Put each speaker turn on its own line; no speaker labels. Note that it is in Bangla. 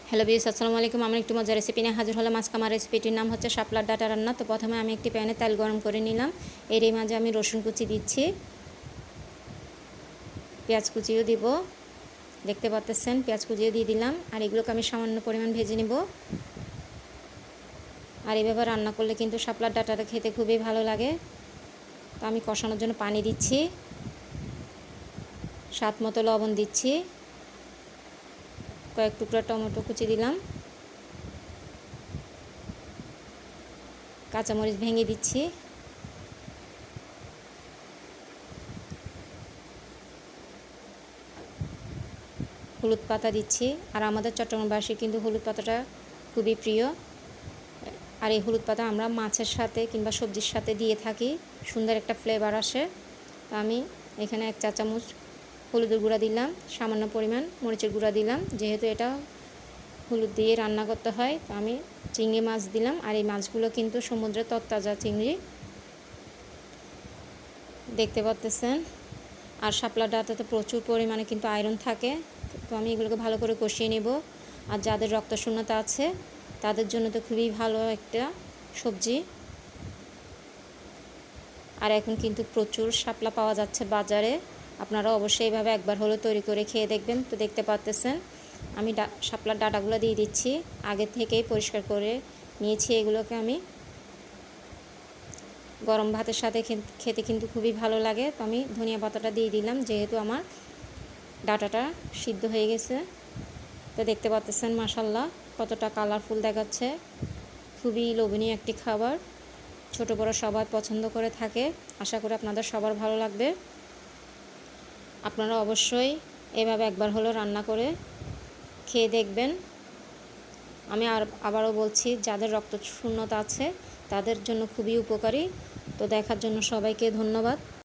হ্যালো ভিউয়ার্স, আসসালামু আলাইকুম। আমরা একটু মজার রেসিপি নিয়ে হাজির হলাম। আজকে আমার রেসিপিটির নাম হচ্ছে শাপলার ডাঁটা রান্না। তো প্রথমে আমি একটি প্যানে তেল গরম করে নিলাম। এরই মাঝে আমি রসুন কুচি দিচ্ছি, পেঁয়াজ কুচিও দিব। দেখতে পাচ্ছেন পেঁয়াজ কুচিও দিয়ে দিলাম। আর এগুলোকে আমি সামান্য পরিমাণ ভেজে নেব। আর এইভাবে রান্না করলে কিন্তু শাপলার ডাঁটাটা খেতে খুবই ভালো লাগে। তো আমি কষানোর জন্য পানি দিচ্ছি, স্বাদ মতো লবণ দিচ্ছি, কয়েক টুকরা টমেটো কুচি দিলাম, কাঁচামরিচ ভেঙে দিচ্ছি, হলুদ পাতা দিচ্ছি। আর আমাদের চট্টগ্রামবাসী কিন্তু হলুদ পাতাটা খুবই প্রিয়। আর এই হলুদ পাতা আমরা মাছের সাথে কিংবা সবজির সাথে দিয়ে থাকি, সুন্দর একটা ফ্লেভার আসে। তো আমি এখানে 1 চা চামচ হলুদের গুঁড়া দিলাম, সামান্য পরিমাণ মরিচের গুঁড়া দিলাম, যেহেতু এটা হলুদ দিয়ে রান্না করতে হয়। তো আমি চিংড়ি মাছ দিলাম। আর এই মাছগুলো কিন্তু সমুদ্রের তরতাজা চিংড়ি, দেখতে পাচ্ছেন। আর শাপলা ডাঁটাতে প্রচুর পরিমাণে কিন্তু আয়রন থাকে। তো আমি এগুলোকে ভালো করে কষিয়ে নেব। আর যাদের রক্তশূন্যতা আছে তাদের জন্য তো খুবই ভালো একটা সবজি। আর এখন কিন্তু প্রচুর শাপলা পাওয়া যাচ্ছে বাজারে। আপনারা অবশ্যই এইভাবে একবার হলেও তৈরি করে খেয়ে দেখবেন। তো দেখতে পাচ্ছেন আমি শাপলার ডাঁটাগুলো দিয়ে দিচ্ছি, আগে থেকেই পরিষ্কার করে নিয়েছি। এগুলোকে আমি গরম ভাতের সাথে খেতে কিন্তু খুবই ভালো লাগে। তো আমি ধনিয়া পাতাটা দিয়ে দিলাম, যেহেতু আমার ডাঁটাটা সিদ্ধ হয়ে গেছে। তো দেখতে পাচ্ছেন মাশাআল্লাহ কতটা কালারফুল দেখাচ্ছে। খুবই লোভনীয় একটি খাবার, ছোট বড় সবাই পছন্দ করে থাকে। আশা করি আপনাদের সবার ভালো লাগবে। আপনারা অবশ্যই এভাবে একবার হলেও রান্না করে খেয়ে দেখবেন। আমি আবারও বলছি, যাদের রক্তশূন্যতা আছে তাদের জন্য খুবই উপকারী। তো দেখার জন্য সবাইকে ধন্যবাদ।